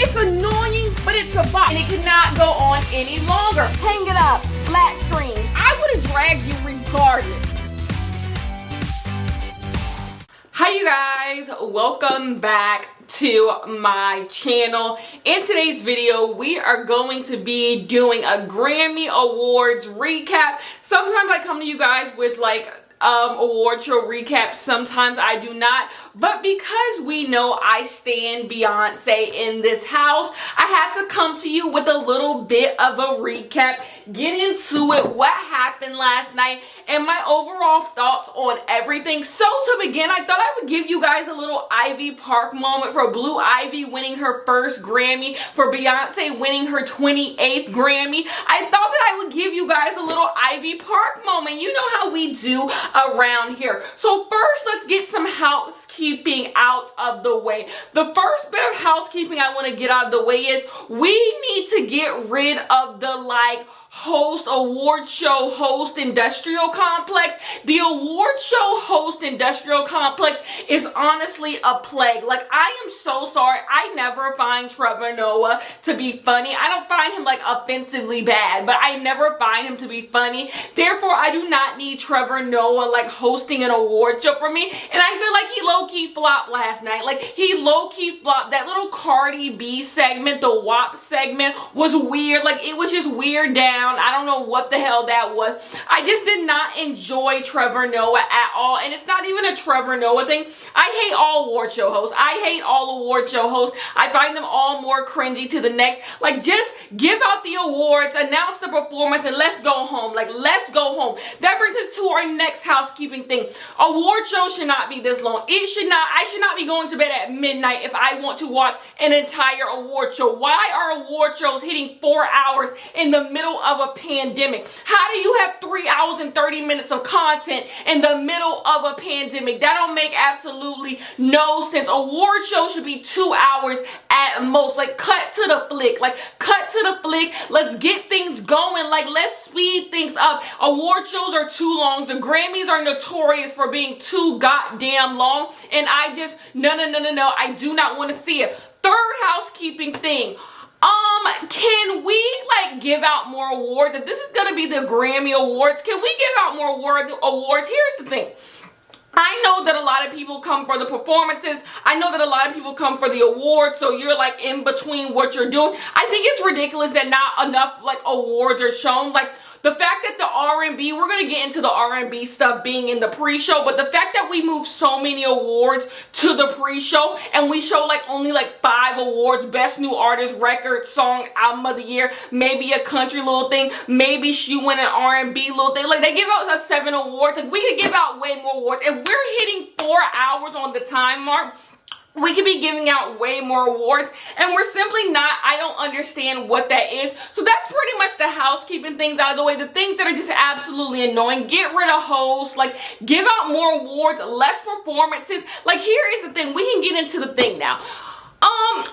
It's annoying, but it's a bot, and it cannot go on any longer. Hang it up, flat screen. I would have dragged you regardless. Hi you guys, welcome back to my channel. In today's video, we are going to be doing a Grammy Awards recap. Sometimes I come to you guys with like award show recaps, sometimes I do not, but because we know I stand Beyonce in this house, I had to come to you with a little bit of a recap, get into it, what happened last night, and my overall thoughts on everything. So to begin, I thought I would give you guys a little Ivy Park moment for Blue Ivy winning her first Grammy, for Beyonce winning her 28th Grammy. I thought that I would give you guys a little Ivy Park moment. You know how we do around here. So first, let's get some housekeeping out of the way. The first bit of housekeeping I want to get out of the way is we need to get rid of the award show host industrial complex. The award show host industrial complex is honestly a plague. Like, I am so sorry. I never find Trevor Noah to be funny. I don't find him offensively bad, but I never find him to be funny. Therefore, I do not need Trevor Noah hosting an award show for me. And I feel like he low-key flopped last night. He low-key flopped. That little Cardi B segment, the WAP segment, was weird. It was just weird down. I don't know what the hell that was. I just did not enjoy Trevor Noah at all. And it's not even a Trevor Noah thing. I hate all award show hosts. I hate all award show hosts. I find them all more cringy to the next. Just give out the awards, announce the performance, and let's go home. Let's go home. That brings us to our next housekeeping thing. Award shows should not be this long. I should not be going to bed at midnight if I want to watch an entire award show. Why are award shows hitting 4 hours in the middle of a pandemic? How do you have 3 hours and 30 minutes of content in the middle of a pandemic? That don't make absolutely no sense. Award shows should be 2 hours at most. Cut to the flick. Cut to the flick. Let's get things going. Let's speed things up. Award shows are too long. The Grammys are notorious for being too goddamn long. And I just, no. I do not want to see it. Third housekeeping thing. Can we give out more awards? If this is gonna be the Grammy Awards, can we give out more awards? Here's the thing. I know that a lot of people come for the performances. I know that a lot of people come for the awards, so you're in between what you're doing. I think it's ridiculous that not enough awards are shown. The fact that the R&B, we're going to get into the R&B stuff being in the pre-show, but the fact that we move so many awards to the pre-show and we show only 5 awards, best new artist, record, song, album of the year, maybe a country little thing, maybe she win an R&B little thing. They give out us 7 awards. We could give out way more awards. If we're hitting 4 hours on the time mark, we could be giving out way more awards, and we're simply not. I don't understand what that is. So that's pretty much the housekeeping things out of the way. The things that are just absolutely annoying. Get rid of hosts. Give out more awards, less performances. Here is the thing. We can get into the thing now.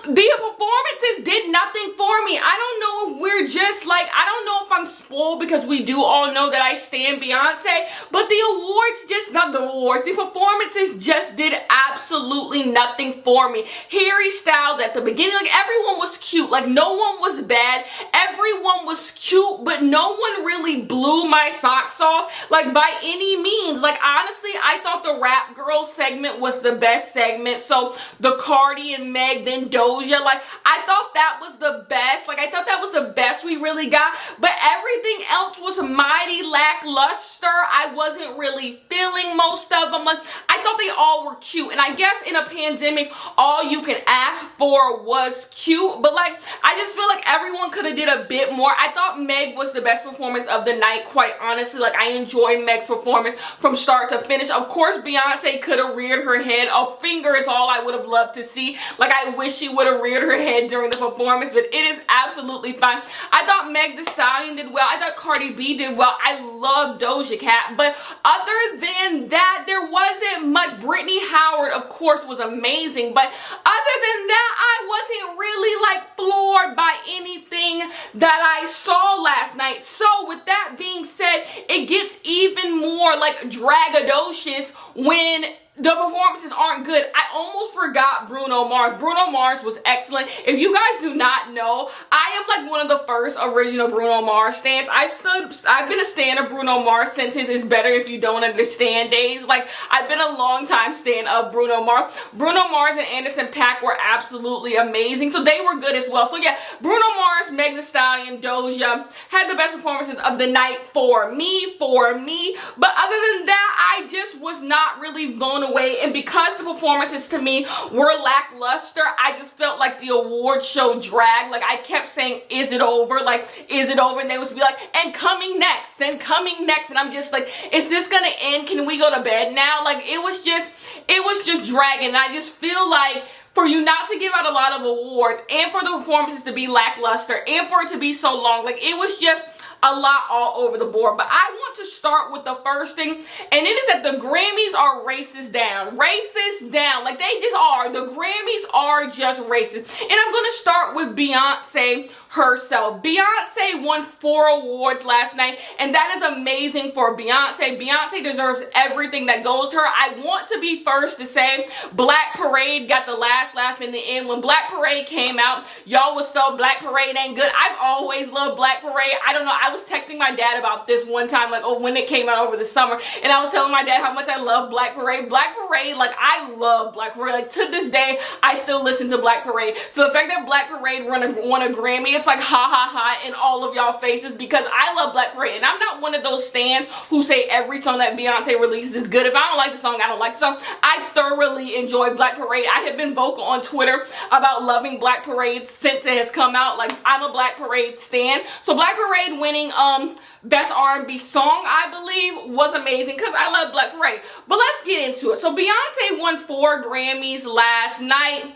The performances did nothing for me. I don't know if we're just I don't know if I'm spoiled because we do all know that I stand Beyonce, but the performances just did absolutely nothing for me. Harry Styles at the beginning, everyone was cute. No one was bad. Everyone was cute, but no one really blew my socks off, by any means. Honestly, I thought the Rap Girl segment was the best segment. So the Cardi and Meg, then Doja, I thought that was the best. I thought that was the best we really got, but everything else was mighty lackluster. I wasn't really feeling most of them. I thought they all were cute, and I guess in a pandemic, all you can ask for was cute, but I just feel everyone could have did a bit more. I thought Meg was the best performance of the night, quite honestly. I enjoyed Meg's performance from start to finish. Of course, Beyonce could have reared her head. A finger is all I would have loved to see. I wish she would have reared her head during the performance, but it is absolutely fine. I thought Meg Thee Stallion did well. I thought Cardi B did well. I love Doja Cat, but other than that, there wasn't much. Brittany Howard, of course, was amazing, but other than that, I wasn't really floored by anything that I saw last night. So with that being said, it gets even more dragadocious when the performances aren't good. I almost forgot Bruno Mars. Bruno Mars was excellent. If you guys do not know, I am like one of the first original Bruno Mars stans. I've been a stan of Bruno Mars since his Is Better If You Don't Understand days. Like, I've been a long time stan of Bruno Mars. Bruno Mars and Anderson .Paak were absolutely amazing, so they were good as well. So yeah, Bruno Mars, Meg Thee Stallion, Doja had the best performances of the night for me. But other than that, I just was not really blown away, and because the performances to me were lackluster, I just felt like the award show dragged. Like, I kept saying, is it over? Like, is it over? And they would be like, and coming next, and coming next, and I'm just like, is this gonna end? Can we go to bed now? Like, it was just dragging, and I just feel like for you not to give out a lot of awards, and for the performances to be lackluster, and for it to be so long, like, it was just a lot all over the board. But I want to start with the first thing, and it is that the Grammys are racist down. Racist down. Like, they just are. The Grammys are just racist. And I'm going to start with Beyonce herself. Beyonce won 4 awards last night, and that is amazing for Beyonce. Beyonce deserves everything that goes to her. I want to be first to say Black Parade got the last laugh in the end. When Black Parade came out, y'all was so Black Parade ain't good. I've always loved Black Parade. I don't know. I was texting my dad about this one time, like, oh, when it came out over the summer, and I was telling my dad how much I love Black Parade. Black Parade, like, I love Black Parade. Like, to this day, I still listen to Black Parade. So the fact that Black Parade won a Grammy, it's like ha ha ha in all of y'all faces, because I love Black Parade, and I'm not one of those stans who say every song that Beyonce releases is good. If I don't like the song, I don't like the song. I thoroughly enjoy Black Parade. I have been vocal on Twitter about loving Black Parade since it has come out. Like, I'm a Black Parade stan. So Black Parade winning Best R&B Song, I believe, was amazing, because I love Black Parade. But let's get into it. So Beyonce won 4 Grammys last night,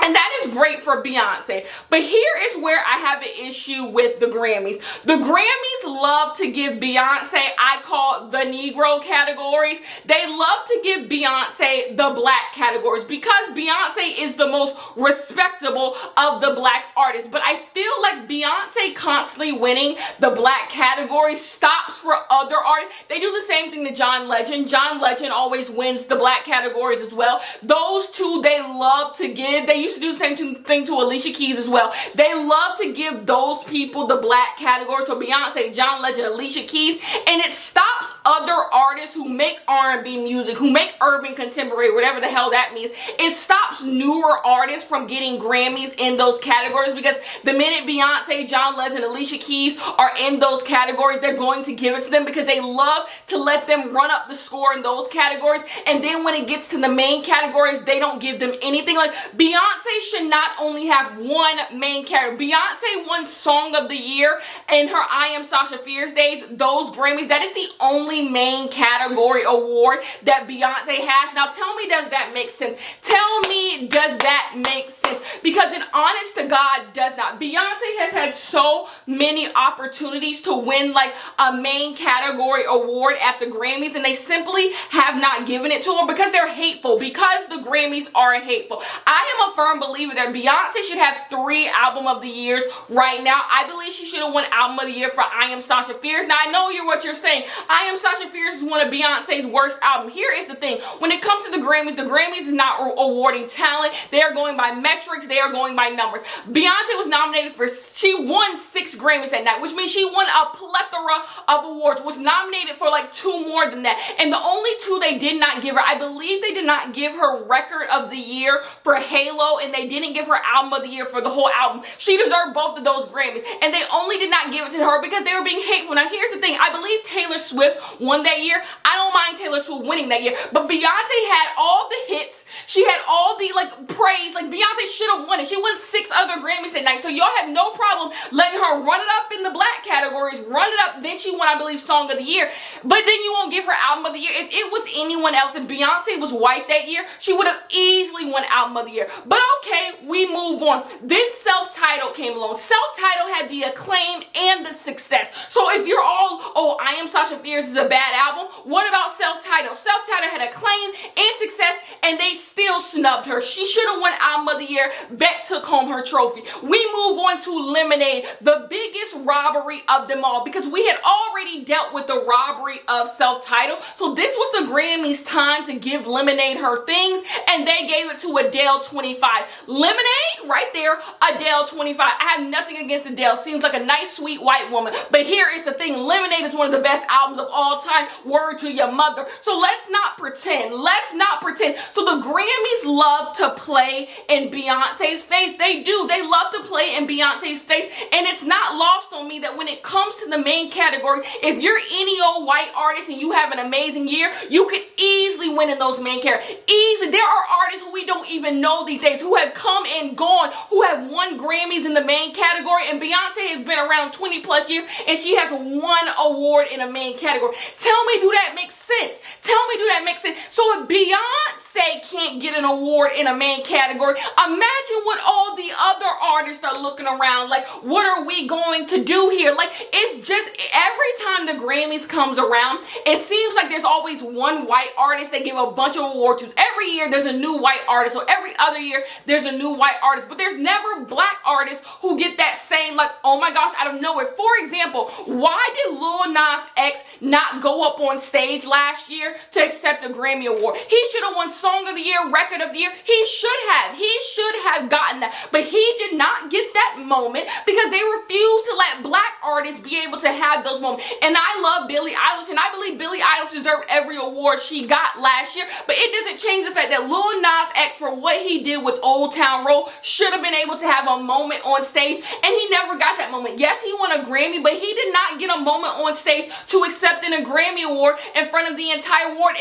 and that is great for Beyonce. But here is where I have an issue with the Grammys. The Grammys love to give Beyonce, I call the Negro categories. They love to give Beyonce the Black categories, because Beyonce is the most respectable of the Black artists. But I feel like Beyonce constantly winning the Black category stops for other artists. They do the same thing to John Legend. John Legend always wins the Black categories as well. Those two they love to give. They used to do the same thing to Alicia Keys as well. They love to give those people the Black categories. So Beyonce, John Legend, Alicia Keys, and it stops other artists who make R&B music, who make urban contemporary, whatever the hell that means. It stops newer artists from getting Grammys in those categories, because the minute Beyonce, John Legend, Alicia Keys are in those categories, they're going to give it to them, because they love to let them run up the score in those categories, and then when it gets to the main categories, they don't give them anything. Like, Beyonce should not only have one main category. Beyonce won Song of the Year in her I Am Sasha Fierce days, those Grammys. That is the only main category award that Beyonce has. Now tell me, does that make sense? Tell me, does that make sense? Because in honest to God, does not. Beyonce has had so many opportunities to win like a main category award at the Grammys, and they simply have not given it to her, because they're hateful, because the Grammys are hateful. I am a firm believer that Beyonce should have 3 Album of the Years right now. I believe she should have won Album of the Year for I Am Sasha Fierce. Now, I know what you're saying. I Am Sasha Fierce is one of Beyonce's worst albums. Here is the thing. When it comes to the Grammys is not awarding talent. They are going by metrics. They are going by numbers. Beyonce was nominated for, she won 6 Grammys that night, which means she won a plethora of awards, was nominated for like 2 more than that. And the only 2 they did not give her, I believe they did not give her Record of the Year for Halo, and they didn't give her Album of the Year for the whole album. She deserved both of those Grammys, and they only did not give it to her because they were being hateful. Now here's the thing. I believe Taylor Swift won that year. I don't mind Taylor Swift winning that year, but Beyonce had all the hits. She had all the praise. Like, Beyonce should have won it. She won 6 other Grammys that night, so y'all have no problem letting her run it up in the Black categories, run it up. Then she won, I believe, Song of the Year, but then you won't give her Album of the Year. If it was anyone else, if Beyonce was white that year, she would have easily won Album of the Year. But okay, we move on. Then Self-Titled came along. Self-Titled had the acclaim and the success. So if you're all, oh, I Am Sasha Fierce is a bad album, what about Self-Titled? Self-Titled had acclaim and success, and they still snubbed her. She should have won Album of the Year. Beck took home her trophy. We move on to Lemonade, the biggest robbery of them all, because we had already dealt with the robbery of Self-Titled. So this was the Grammys' time to give Lemonade her things, and they gave it to Adele 25. Lemonade, right there, Adele 25. I have nothing against Adele. Seems like a nice, sweet white woman. But here is the thing. Lemonade is one of the best albums of all time. Word to your mother. So let's not pretend. Let's not pretend. So the Grammys love to play in Beyonce's face. They do. They love to play in Beyonce's face. And it's not lost on me that when it comes to the main category, if you're any old white artist and you have an amazing year, you could easily win in those main categories. Easily. There are artists who we don't even know these days who have come and gone, who have won Grammys in the main category, and Beyonce has been around 20 plus years and she has won award in a main category. Tell me, do that make sense? Tell me, do that make sense? So if Beyonce can't get an award in a main category, imagine what all the other artists are looking around like, what are we going to do here? Like, it's just every time the Grammys comes around, it seems like there's always one white artist they give a bunch of awards to. Every year there's a new white artist, or every other year there's a new white artist, but there's never black artists who get that same, like, oh my gosh, out of nowhere. For example, why did Lil Nas X not go up on stage last year to accept a Grammy Award? He should have won Song of the Year, Record of the Year. He should have gotten that, but he did not get that moment because they refused to let black artists be able to have those moments. And I love Billie Eilish, and I believe Billie Eilish deserved every award she got last year, but it doesn't change the fact that Lil Nas X, for what he did with Old Town Road, should have been able to have a moment on stage, and he never got that moment. Yes, he won a Grammy, but he did not get a moment on stage to accept a Grammy Award in front of the entire world,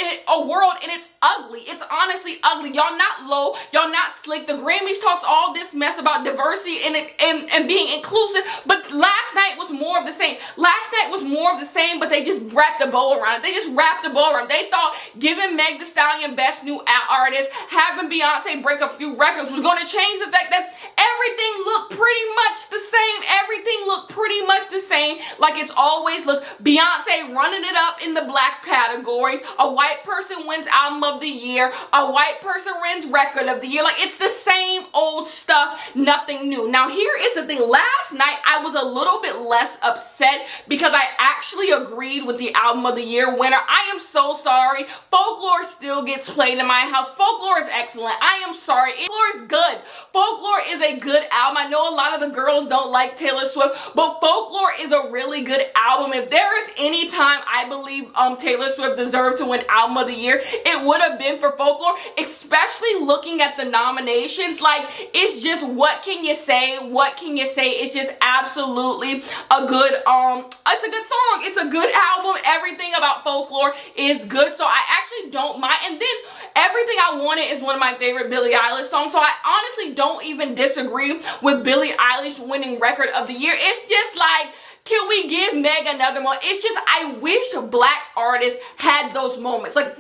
and it's ugly. It's honestly ugly. Y'all not low. Y'all not slick. The Grammys talks all this mess about diversity and being inclusive, but last night was more of the same. Last night was more of the same, but they just wrapped a bow around it. They just wrapped a bow around it. They thought giving Meg Thee Stallion Best New Artist, having Beyonce break a few records was going to change the fact that everything looked pretty much the same. Everything looked pretty much the same, like it's always looked. Beyonce running it up in the black categories. A white person wins Album of the Year. A white person wins Record of the Year. Like, it's the same old stuff, nothing new. Now, here is the thing. Last night, I was a little bit less upset because I actually agreed with the Album of the Year winner. I am so sorry. Folklore still gets played in my house. Folklore is excellent. I am sorry. Folklore is good. Folklore is a good album. I know a lot of the girls don't like Taylor Swift, but Folklore is a really good album. If there is any time I believe Taylor Swift deserved to win Album of the Year, it would have been for Folklore, especially looking at the nominations. Like, it's just, what can you say? What can you say? It's just absolutely a good, it's a good song. It's a good album. Everything about Folklore is good. So I actually don't mind. And then Everything I Wanted is one of my favorite Billie Eilish songs. So I honestly don't even disagree with Billie Eilish winning Record of the Year. It's just like, can we give Meg another one? It's just, I wish black artists had those moments. Like,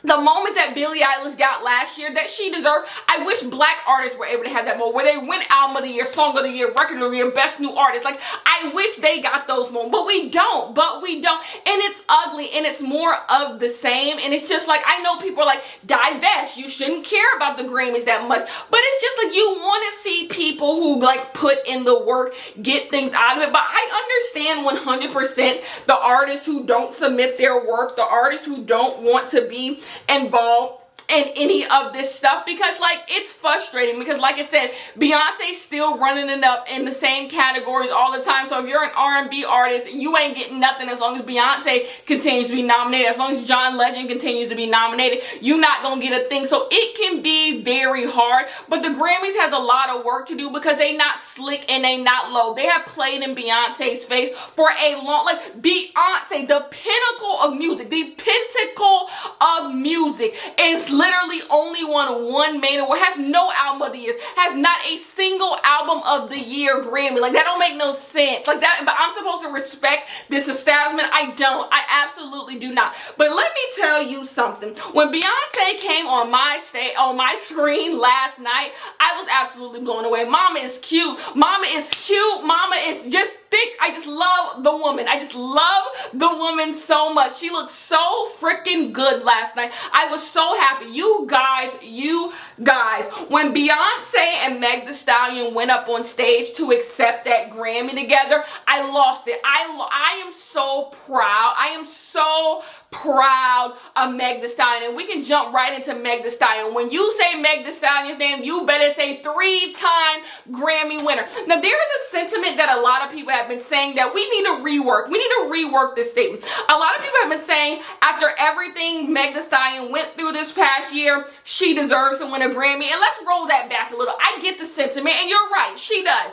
the moment that Billie Eilish got last year that she deserved, I wish black artists were able to have that moment where they win Album of the Year, Song of the Year, Record of the Year, Best New Artist. Like, I wish they got those moments, but we don't. And it's ugly, and it's more of the same. And it's just like, I know people are like, divest, you shouldn't care about the Grammys that much, but it's just like, you want to see people who like put in the work get things out of it. But I understand 100% the artists who don't submit their work, the artists who don't want to be involved in any of this stuff, because like, it's frustrating, because like I said, Beyonce's still running it up in the same categories all the time. So if you're an R&B artist, you ain't getting nothing as long as Beyonce continues to be nominated. As long as John Legend continues to be nominated, you're not gonna get a thing. So it can be very hard, but the Grammys has a lot of work to do because they not slick and they not low. They have played in Beyonce's face for a long, like, Beyonce, the pinnacle of music, the pentacle of music, is literally only won one main award, has no album of the year, has not a single album of the year Grammy. Like, that don't make no sense. Like that, but I'm supposed to respect this establishment? I don't. I absolutely do not. But let me tell you something. When Beyonce came on my screen last night, I was absolutely blown away. Mama is cute. Mama is cute. Mama is just thick. I just love the woman. I just love the woman so much. She looked so freaking good last night. I was so happy. You guys, when Beyonce and Meg Thee Stallion went up on stage to accept that Grammy together, I lost it. I am so proud. I am so proud of Meg Thee Stallion. And we can jump right into Meg Thee Stallion. When you say Meg Thee Stallion's name, you better say 3-time Grammy winner. Now, there is a sentiment that a lot of people have been saying that we need to rework. We need to rework this statement. A lot of people have been saying after everything Meg Thee Stallion went through this past year, she deserves to win a Grammy. And let's roll that back a little. I get the sentiment, and you're right, she does.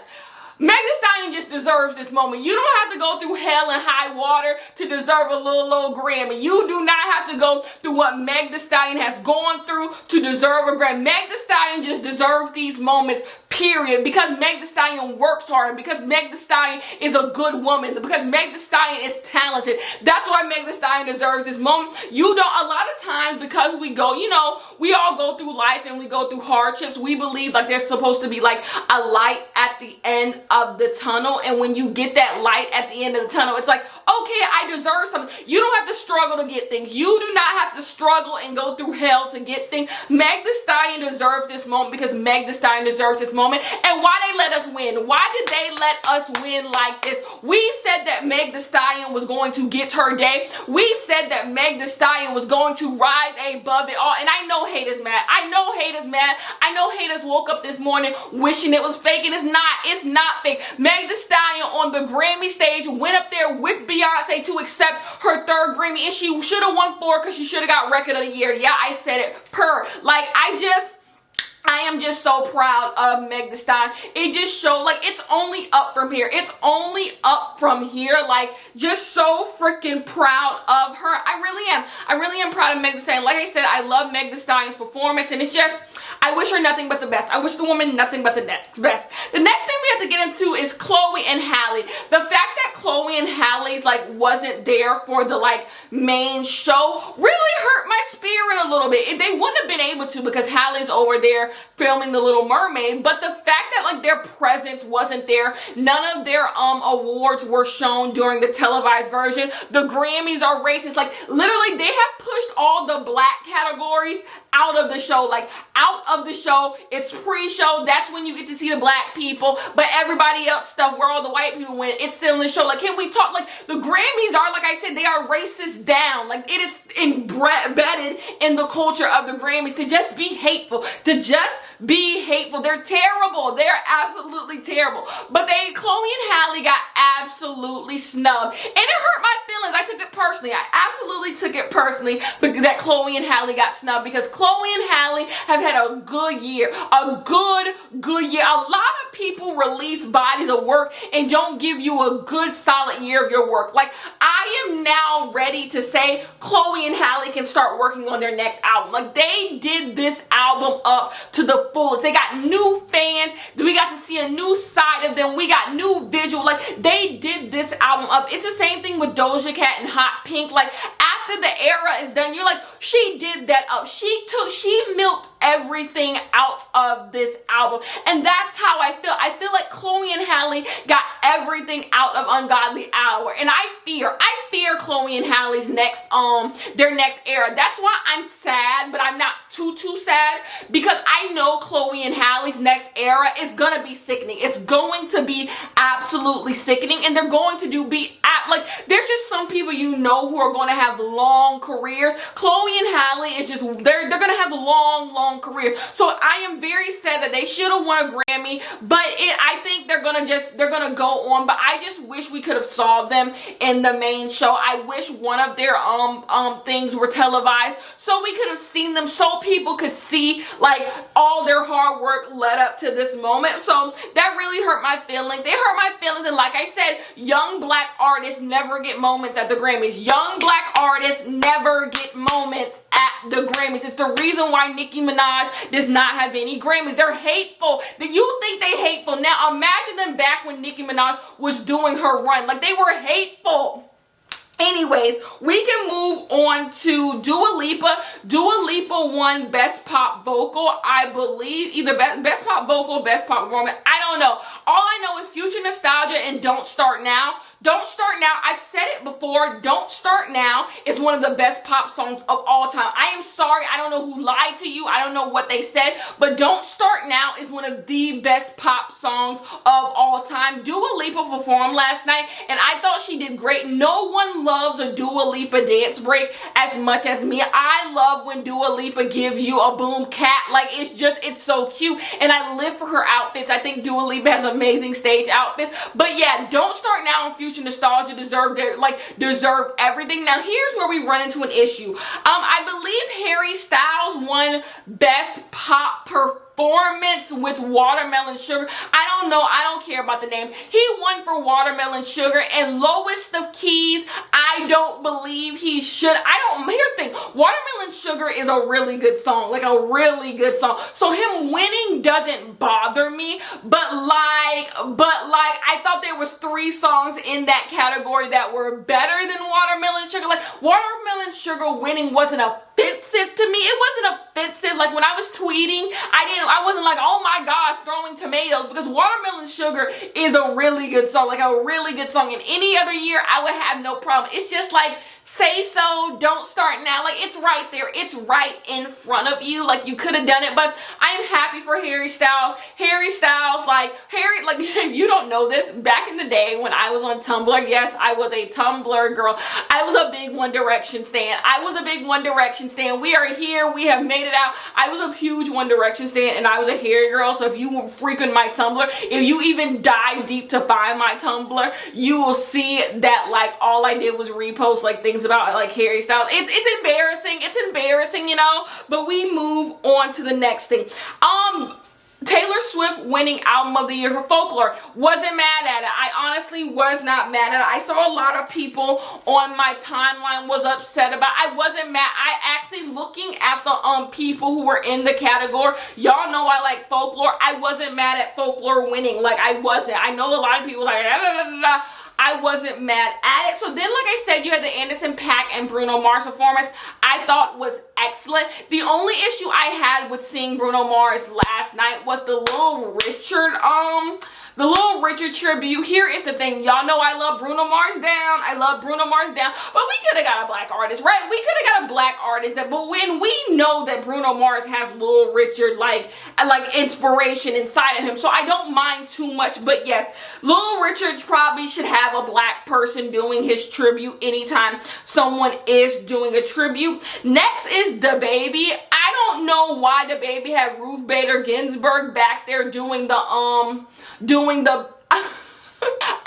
Meg Thee Stallion just deserves this moment. You don't have to go through hell and high water to deserve a little old Grammy. You do not have to go through what Meg Thee Stallion has gone through to deserve a Grammy. Meg Thee Stallion just deserves these moments, period. Because Meg Thee Stallion works hard. Because Meg Thee Stallion is a good woman. Because Meg Thee Stallion is talented. That's why Meg Thee Stallion deserves this moment. You don't, a lot of times, because we go, you know, we all go through life and we go through hardships. We believe like there's supposed to be like a light at the end of the tunnel, and when you get that light at the end of the tunnel, it's like, okay, I deserve something. You don't have to struggle to get things. You do not have to struggle and go through hell to get things. Meg Thee Stallion deserves this moment because Meg Thee Stallion deserves this moment. And why they let us win? Why did they let us win like this? We said that Meg Thee Stallion was going to get her day. We said that Meg Thee Stallion was going to rise above it all. And I know haters mad. I know haters mad. I know haters woke up this morning wishing it was fake, and it's not. It's not fake. Meg Thee Stallion on the Grammy stage went up there with Beyonce to accept her 3rd Grammy, and she should have won 4 because she should have got Record of the Year. Yeah, I said it. Like, I am just so proud of Meg Thee Stallion. It just showed, like, it's only up from here. It's only up from here. Like, just so freaking proud of her. I really am. I really am proud of Meg Thee Stallion. Like I said, I love Meg Thee Stallion's performance, and it's just, I wish her nothing but the best. I wish the woman nothing but the best. The next thing we have to get into is Chloe and Halle. The fact that Chloe and Halle's like wasn't there for the like main show really hurt my spirit a little bit. They wouldn't have been able to because Halle's over there filming The Little Mermaid, but the fact that like their presence wasn't there, none of their awards were shown during the televised version. The Grammys are racist. Like, literally, they have pushed all the black categories out of the show. Like, out of the show. It's pre-show. That's when you get to see the black people. But everybody else stuff where all the white people went, it's still in the show. Like, can we talk? Like, the Grammys are, like I said, they are racist down. Like, it is embedded in the culture of the Grammys to just be hateful. To just be hateful. They're terrible. They're absolutely terrible. But Chloe and Halle got absolutely snubbed. And it hurt my feelings. I took it personally. I absolutely took it personally that Chloe and Halle got snubbed because Chloe and Halle have had a good year. A good year. A lot of people release bodies of work and don't give you a good solid year of your work. Like, I am now ready to say Chloe and Halle can start working on their next album. Like, they did this album up to the fullest. They got new fans. We got to see a new side of them. We got new visual. Like, they did this album up. It's the same thing with Doja Cat and Hot Pink. Like, after the era is done, you're like, she did that up. She milked everything out of this album. And that's how I feel. I feel like Chloe and Halle got everything out of Ungodly Hour. And I fear Chloe and Halle's their next era. That's why I'm sad, but I'm not too sad, because I know Chloe and Halle's next era is gonna be sickening. It's going to be absolutely sickening, and they're going to like, there's just some people you know who are going to have long careers. Chloe and Halle is just, they're going to have long careers. So I am very sad that they should have won a Grammy, but I think they're going to go on, but I just wish we could have saw them in the main show. I wish one of their things were televised so we could have seen them, so people could see like all their hard work led up to this moment. So that really hurt my feelings. It hurt my feelings, and like I said, young black artists artists never get moments at the Grammys. Young black artists never get moments at the Grammys. It's the reason why Nicki Minaj does not have any Grammys. They're hateful. You think they hateful. Now imagine them back when Nicki Minaj was doing her run. Like, they were hateful. Anyways, we can move on to Dua Lipa. Dua Lipa won Best Pop Vocal, I believe. Either Best Pop Vocal, Best Pop Performance. I don't know. All I know is Future Nostalgia and Don't Start Now. Don't Start Now, I've said it before, Don't Start Now is one of the best pop songs of all time. I am sorry, I don't know who lied to you, I don't know what they said, but Don't Start Now is one of the best pop songs of all time. Dua Lipa performed last night, and I thought she did great. No one loves a Dua Lipa dance break as much as me. I love when Dua Lipa gives you a boom cat. Like, it's so cute, and I live for her outfits. I think Dua Lipa has amazing stage outfits. But yeah, Don't Start Now and Future Nostalgia deserve everything. Now here's where we run into an issue. I believe Harry Styles won Best Pop Performance with Watermelon Sugar. I don't know. I don't care about the name. He won for Watermelon Sugar, and Lowest of Keys, I don't believe he should. Here's the thing. Watermelon Sugar is a really good song. Like, a really good song. So him winning doesn't bother me, but I thought there was 3 songs in that category that were better than Watermelon Sugar. Like, Watermelon Sugar winning wasn't offensive to me. It wasn't offensive. Like, when I was tweeting, I wasn't like, oh my gosh, throwing tomatoes, because Watermelon Sugar is a really good song. Like, a really good song. In any other year, I would have no problem. It's just like, Say So, Don't Start Now. Like, it's right there. It's right in front of you. Like, you could have done it, but I'm happy for Harry Styles. Harry Styles, if you don't know this, back in the day when I was on Tumblr, yes, I was a Tumblr girl. I was a big One Direction stan. We are here. We have made it out. I was a huge One Direction stan, and I was a Harry girl, so if you were freaking my Tumblr, if you even dive deep to find my Tumblr, you will see that, like, all I did was repost, like, things about, like, Harry Styles. It's embarrassing, you know, but we move on to the next thing. Taylor Swift winning Album of the Year for Folklore. Wasn't mad at it. I honestly was not mad at it. I saw a lot of people on my timeline was upset about it. I wasn't mad. I actually, looking at the people who were in the category, y'all know I like Folklore. I wasn't mad at Folklore winning. Like, I wasn't. I know a lot of people like, da, da, da, da, da. I wasn't mad at it. So then, like I said, you had the Anderson .Paak and Bruno Mars performance. I thought was excellent. The only issue I had with seeing Bruno Mars last night was the Little Richard tribute. Here is the thing. Y'all know I love Bruno Mars down. But we could have got a black artist, right? We could have got a black artist. But when we know that Bruno Mars has Little Richard, like inspiration inside of him, so I don't mind too much. But yes, Little Richard probably should have a black person doing his tribute anytime someone is doing a tribute. Next is DaBaby. I don't know why DaBaby had Ruth Bader Ginsburg back there doing the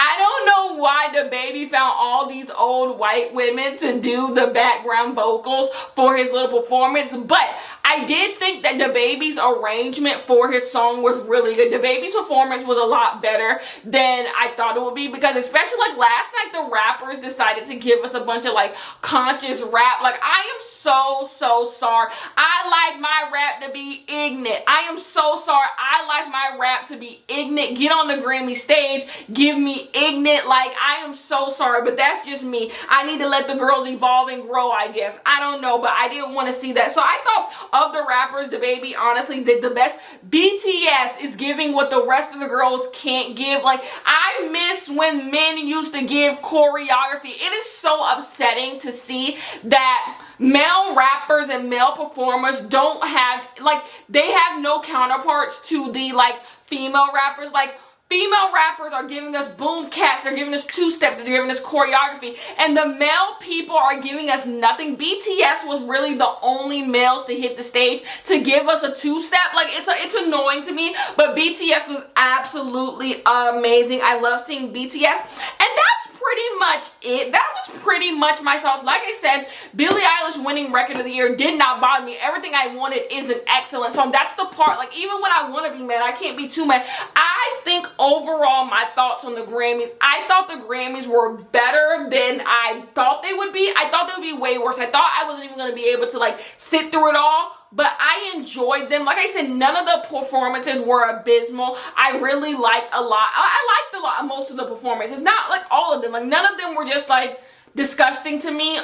I don't know why DaBaby found all these old white women to do the background vocals for his little performance, but I did think that DaBaby's arrangement for his song was really good. DaBaby's performance was a lot better than I thought it would be, because especially like last night, the rappers decided to give us a bunch of like conscious rap. Like, I am so sorry. I like my rap to be ignorant. I am so sorry. I like my rap to be ignorant. Get on the Grammy stage, give me ignorant. Like, I am so sorry, but that's just me. I need to let the girls evolve and grow, I guess. I don't know, but I didn't want to see that. So I thought of the rappers, DaBaby honestly did the best. BTS is giving what the rest of the girls can't give. Like, I miss when men used to give choreography. It is so upsetting to see that male rappers and male performers don't have, like, they have no counterparts to the, like, female rappers. Like, female rappers are giving us boom cats, they're giving us two-steps, they're giving us choreography, and the male people are giving us nothing. BTS was really the only males to hit the stage to give us a two-step. Like, it's annoying to me, but BTS was absolutely amazing. I love seeing BTS, and that's pretty much it. That was pretty much my thoughts. Like I said, Billie Eilish winning record of the year did not bother me. Everything I Wanted is an excellent song. That's the part, like, even when I want to be mad, I can't be too mad. I think overall, my thoughts on the Grammys, I thought the Grammys were better than I thought they would be. I thought they would be way worse. I thought I wasn't even going to be able to, like, sit through it all. But I enjoyed them. Like I said, none of the performances were abysmal. I really liked a lot. I liked a lot of most of the performances. Not like all of them. Like, none of them were just like disgusting to me.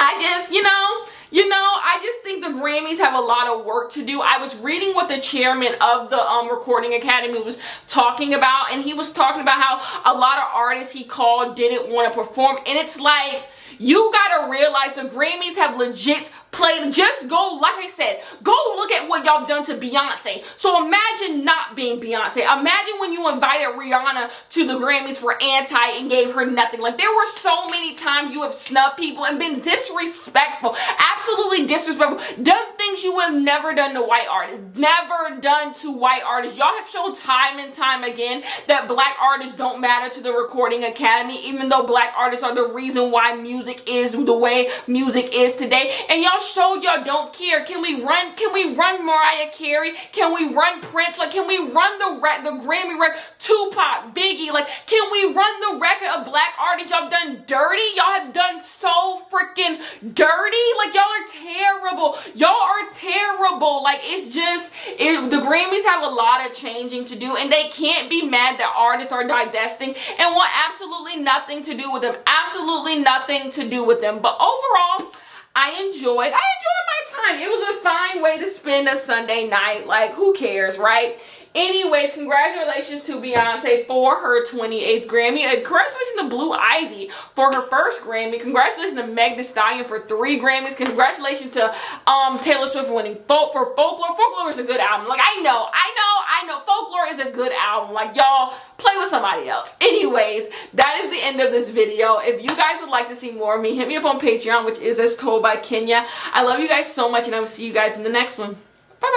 I just, I just think the Grammys have a lot of work to do. I was reading what the chairman of the Recording Academy was talking about, and he was talking about how a lot of artists he called didn't want to perform, and it's like, you gotta realize the Grammys have legit played. Just go, like I said, go look at what y'all done to Beyonce. So imagine not being Beyonce. Imagine when you invited Rihanna to the Grammys for Anti and gave her nothing. Like, there were so many times you have snubbed people and been disrespectful. Absolutely disrespectful. Done things you would have never done to white artists. Never done to white artists. Y'all have shown time and time again that black artists don't matter to the Recording Academy, even though black artists are the reason why music is the way music is today. And y'all showed y'all don't care. Can we run Mariah Carey? Can we run Prince? Like, can we run the Grammy record? Tupac, Biggie? Like, can we run the record of black artists? Y'all done dirty. Y'all have done so freaking dirty. Like, y'all are terrible. Y'all are terrible. Like, it's just, the Grammys have a lot of changing to do, and they can't be mad that artists are divesting and want absolutely nothing to do with them. Absolutely nothing to do with them. But overall, I enjoyed my time. It was a fine way to spend a Sunday night. Like, who cares, right? Anyways, congratulations to Beyonce for her 28th Grammy. Congratulations to Blue Ivy for her first Grammy. Congratulations to Meg Thee Stallion for 3 Grammys. Congratulations to Taylor Swift for winning for Folklore. Folklore is a good album. Like, I know. Folklore is a good album. Like, y'all play with somebody else. Anyways, that is the end of this video. If you guys would like to see more of me, hit me up on Patreon, which is As Told by Kenya. I love you guys so much, and I will see you guys in the next one.